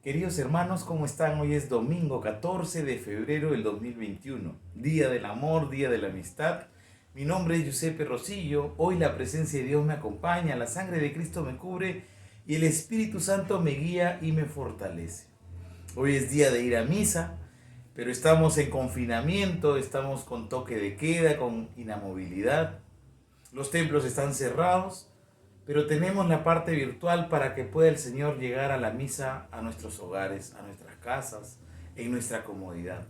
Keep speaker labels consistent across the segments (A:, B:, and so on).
A: Queridos hermanos, ¿cómo están? Hoy es domingo 14 de febrero del 2021, Día del Amor, Día de la Amistad. Mi nombre es Giuseppe Rosillo. Hoy la presencia de Dios me acompaña, la sangre de Cristo me cubre y el Espíritu Santo me guía y me fortalece. Hoy es día de ir a misa, pero estamos en confinamiento, estamos con toque de queda, con inamovilidad. Los templos están cerrados, pero tenemos la parte virtual para que pueda el Señor llegar a la misa, a nuestros hogares, a nuestras casas, en nuestra comodidad.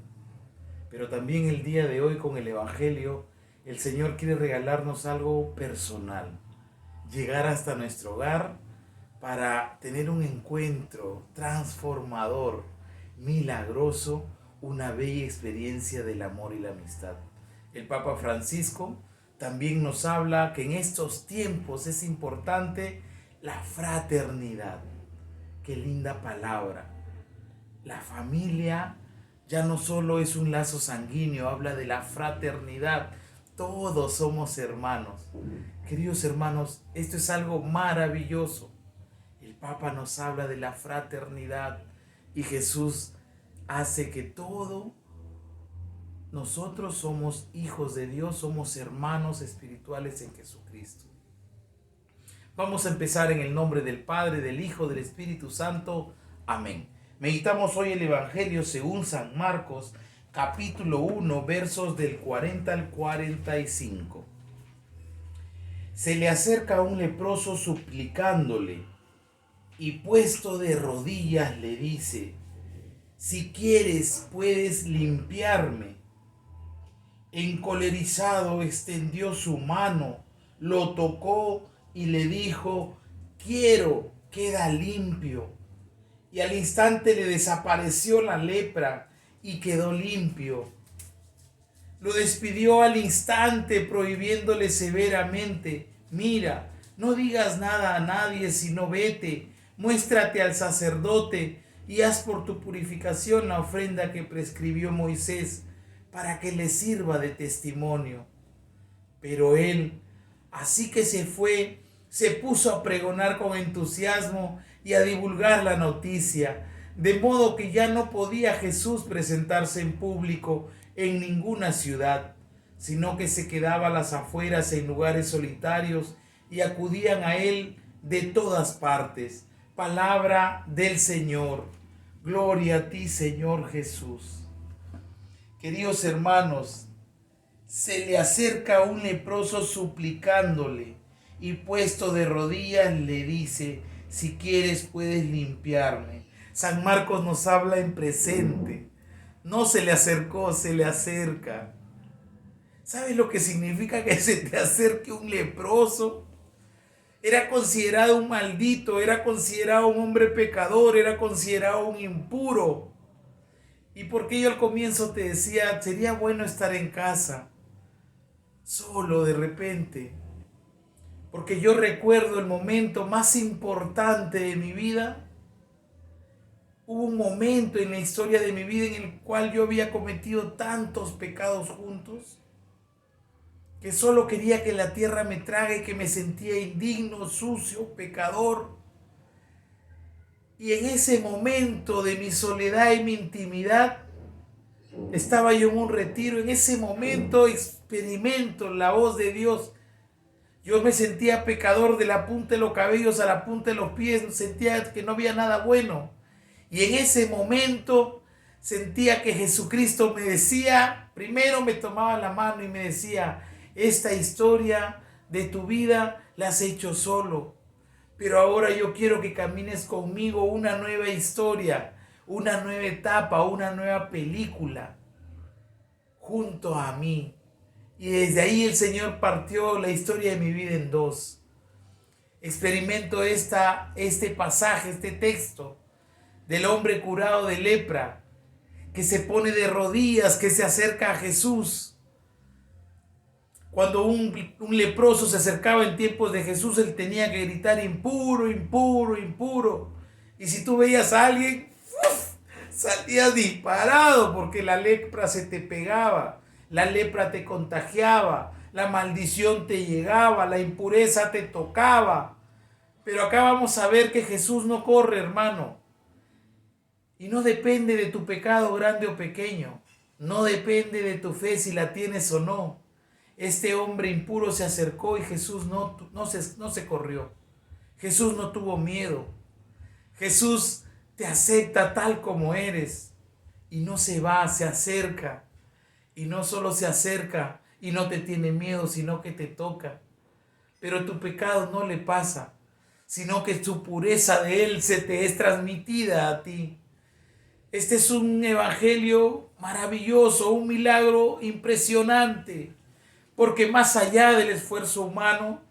A: Pero también el día de hoy con el Evangelio, el Señor quiere regalarnos algo personal. Llegar hasta nuestro hogar para tener un encuentro transformador, milagroso, una bella experiencia del amor y la amistad. El Papa Francisco también nos habla que en estos tiempos es importante la fraternidad. Qué linda palabra. La familia ya no solo es un lazo sanguíneo, habla de la fraternidad. Todos somos hermanos. Queridos hermanos, esto es algo maravilloso. El Papa nos habla de la fraternidad y Jesús hace que nosotros somos hijos de Dios, somos hermanos espirituales en Jesucristo. Vamos a empezar en el nombre del Padre, del Hijo, del Espíritu Santo. Amén. Meditamos hoy el Evangelio según San Marcos, capítulo 1, versos del 40 al 45. Se le acerca a un leproso suplicándole y puesto de rodillas le dice: si quieres puedes limpiarme. Encolerizado extendió su mano, lo tocó y le dijo: quiero, queda limpio. Y al instante le desapareció la lepra y quedó limpio. Lo despidió al instante, prohibiéndole severamente: mira, no digas nada a nadie, sino vete, muéstrate al sacerdote y haz por tu purificación la ofrenda que prescribió Moisés, para que le sirva de testimonio. Pero él, así que se fue, se puso a pregonar con entusiasmo y a divulgar la noticia, de modo que ya no podía Jesús presentarse en público en ninguna ciudad, sino que se quedaba a las afueras en lugares solitarios y acudían a él de todas partes. Palabra del Señor. Gloria a ti, Señor Jesús. Queridos hermanos, se le acerca un leproso suplicándole y puesto de rodillas le dice: si quieres puedes limpiarme. San Marcos nos habla en presente. No se le acercó, se le acerca. ¿Sabes lo que significa que se te acerque un leproso? Era considerado un maldito, era considerado un hombre pecador, era considerado un impuro. ¿Y por qué yo al comienzo te decía, sería bueno estar en casa, solo de repente? Porque yo recuerdo el momento más importante de mi vida. Hubo un momento en la historia de mi vida en el cual yo había cometido tantos pecados juntos, que solo quería que la tierra me trague, que me sentía indigno, sucio, pecador. Y en ese momento de mi soledad y mi intimidad, estaba yo en un retiro. En ese momento experimento la voz de Dios. Yo me sentía pecador de la punta de los cabellos a la punta de los pies. Sentía que no había nada bueno. Y en ese momento sentía que Jesucristo me decía, primero me tomaba la mano y me decía: esta historia de tu vida la has hecho solo, pero ahora yo quiero que camines conmigo una nueva historia, una nueva etapa, una nueva película, junto a mí. Y desde ahí el Señor partió la historia de mi vida en dos. Experimento este pasaje, este texto del hombre curado de lepra, que se pone de rodillas, que se acerca a Jesús. Cuando un leproso se acercaba en tiempos de Jesús, él tenía que gritar: impuro, impuro, impuro. Y si tú veías a alguien, salías disparado, porque la lepra se te pegaba, la lepra te contagiaba, la maldición te llegaba, la impureza te tocaba. Pero acá vamos a ver que Jesús no corre, hermano. Y no depende de tu pecado grande o pequeño. No depende de tu fe si la tienes o no. Este hombre impuro se acercó y Jesús no se corrió. Jesús no tuvo miedo. Jesús te acepta tal como eres. Y no se va, se acerca. Y no solo se acerca y no te tiene miedo, sino que te toca. Pero tu pecado no le pasa, sino que su pureza de Él se te es transmitida a ti. Este es un evangelio maravilloso, un milagro impresionante, porque más allá del esfuerzo humano,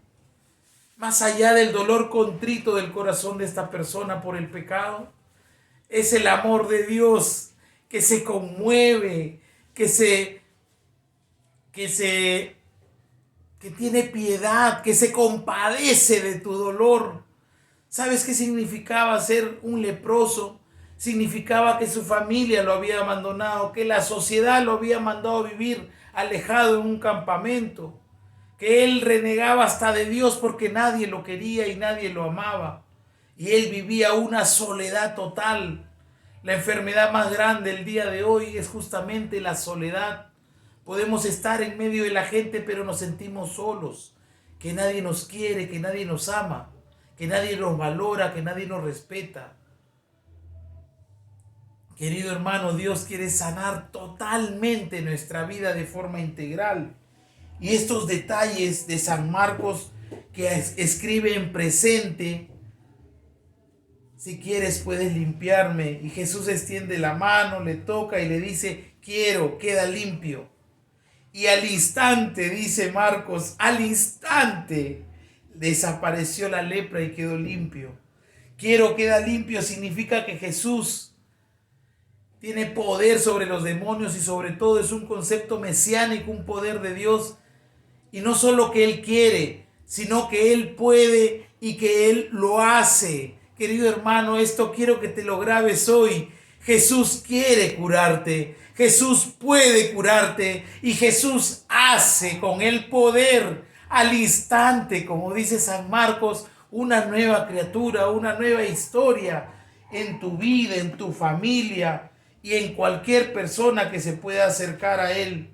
A: más allá del dolor contrito del corazón de esta persona por el pecado, es el amor de Dios que se conmueve, que tiene piedad, que se compadece de tu dolor. ¿Sabes qué significaba ser un leproso? Significaba que su familia lo había abandonado, que la sociedad lo había mandado a vivir alejado en un campamento, que él renegaba hasta de Dios porque nadie lo quería y nadie lo amaba. Y él vivía una soledad total. La enfermedad más grande el día de hoy es justamente la soledad. Podemos estar en medio de la gente, pero nos sentimos solos, que nadie nos quiere, que nadie nos ama, que nadie nos valora, que nadie nos respeta. Querido hermano, Dios quiere sanar totalmente nuestra vida de forma integral. Y estos detalles de San Marcos que escribe en presente, si quieres puedes limpiarme. Y Jesús extiende la mano, le toca y le dice, quiero, queda limpio. Y al instante, dice Marcos, al instante desapareció la lepra y quedó limpio. Quiero, queda limpio significa que Jesús tiene poder sobre los demonios y sobre todo es un concepto mesiánico, un poder de Dios. Y no solo que Él quiere, sino que Él puede y que Él lo hace. Querido hermano, esto quiero que te lo grabes hoy. Jesús quiere curarte, Jesús puede curarte y Jesús hace con el poder al instante, como dice San Marcos, una nueva criatura, una nueva historia en tu vida, en tu familia y en cualquier persona que se pueda acercar a Él.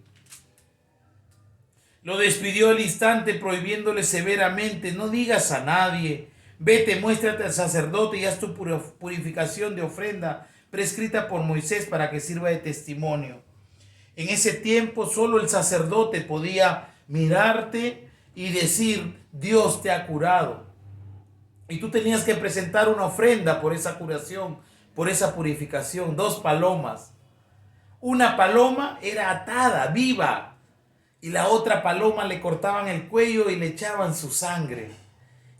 A: Lo despidió al instante prohibiéndole severamente, no digas a nadie, vete, muéstrate al sacerdote y haz tu purificación de ofrenda prescrita por Moisés para que sirva de testimonio. En ese tiempo solo el sacerdote podía mirarte y decir, Dios te ha curado. Y tú tenías que presentar una ofrenda por esa curación, por esa purificación, 2 palomas. Una paloma era atada, viva, y la otra paloma le cortaban el cuello y le echaban su sangre.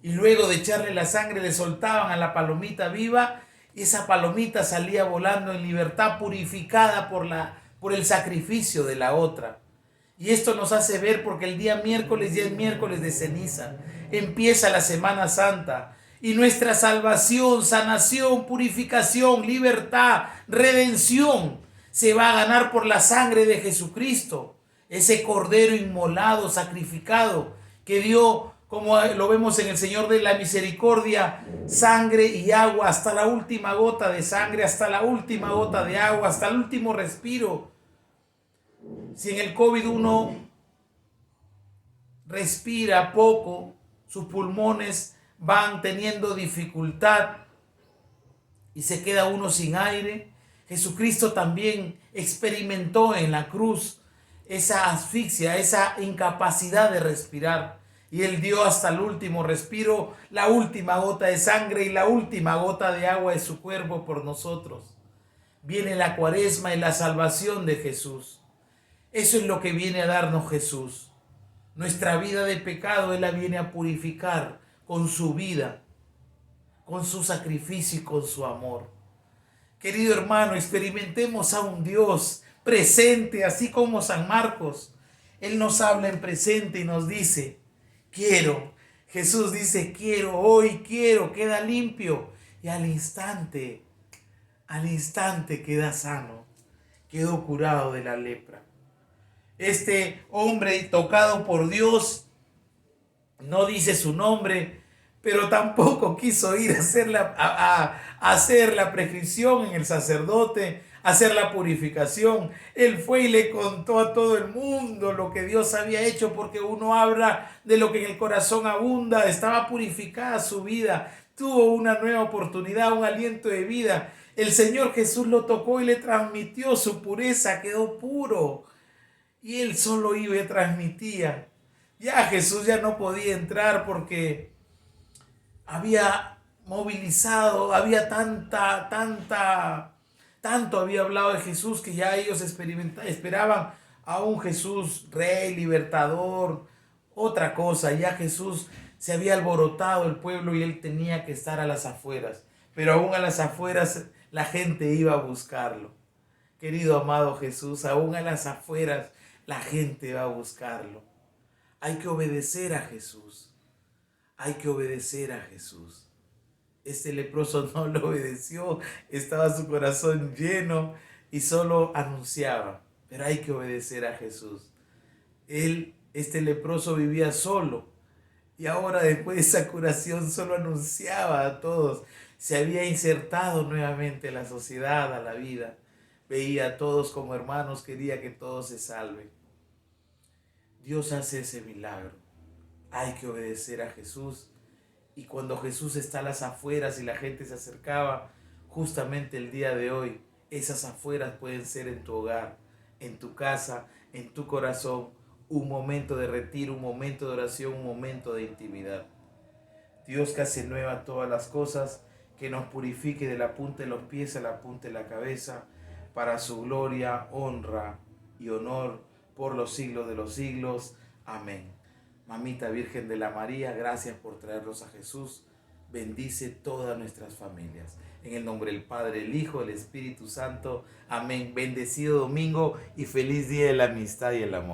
A: Y luego de echarle la sangre le soltaban a la palomita viva y esa palomita salía volando en libertad purificada por el sacrificio de la otra. Y esto nos hace ver porque el día miércoles ya es miércoles de ceniza. Empieza la Semana Santa y nuestra salvación, sanación, purificación, libertad, redención se va a ganar por la sangre de Jesucristo. Ese cordero inmolado, sacrificado, que dio, como lo vemos en el Señor de la Misericordia, sangre y agua, hasta la última gota de sangre, hasta la última gota de agua, hasta el último respiro. Si en el COVID uno respira poco, sus pulmones van teniendo dificultad y se queda uno sin aire, Jesucristo también experimentó en la cruz esa asfixia, esa incapacidad de respirar. Y Él dio hasta el último respiro, la última gota de sangre y la última gota de agua de su cuerpo por nosotros. Viene la Cuaresma y la salvación de Jesús. Eso es lo que viene a darnos Jesús. Nuestra vida de pecado Él la viene a purificar con su vida, con su sacrificio y con su amor. Querido hermano, experimentemos a un Dios presente, así como San Marcos. Él nos habla en presente y nos dice, quiero. Jesús dice, quiero, hoy quiero, queda limpio. Y al instante queda sano, quedó curado de la lepra. Este hombre tocado por Dios, no dice su nombre, pero tampoco quiso ir a a hacer la prescripción en el sacerdote, a hacer la purificación. Él fue y le contó a todo el mundo lo que Dios había hecho, porque uno habla de lo que en el corazón abunda. Estaba purificada su vida, tuvo una nueva oportunidad, un aliento de vida. El Señor Jesús lo tocó y le transmitió su pureza, quedó puro. Y él solo iba y transmitía. Ya Jesús ya no podía entrar porque había movilizado, había tanto había hablado de Jesús que ya ellos esperaban a un Jesús rey, libertador, otra cosa. Ya Jesús se había alborotado el pueblo y él tenía que estar a las afueras. Pero aún a las afueras la gente iba a buscarlo. Querido amado Jesús, aún a las afueras la gente va a buscarlo. Hay que obedecer a Jesús. Hay que obedecer a Jesús. Este leproso no lo obedeció, estaba su corazón lleno y solo anunciaba. Pero hay que obedecer a Jesús. Este leproso vivía solo y ahora después de esa curación solo anunciaba a todos. Se había insertado nuevamente en la sociedad, a la vida. Veía a todos como hermanos, quería que todos se salven. Dios hace ese milagro. Hay que obedecer a Jesús. Y cuando Jesús está a las afueras y la gente se acercaba, justamente el día de hoy, esas afueras pueden ser en tu hogar, en tu casa, en tu corazón, un momento de retiro, un momento de oración, un momento de intimidad. Dios que hace nueva todas las cosas, que nos purifique de la punta de los pies a la punta de la cabeza, para su gloria, honra y honor por los siglos de los siglos. Amén. Mamita Virgen de la María, gracias por traernos a Jesús. Bendice todas nuestras familias. En el nombre del Padre, el Hijo, el Espíritu Santo. Amén. Bendecido domingo y feliz día de la amistad y el amor.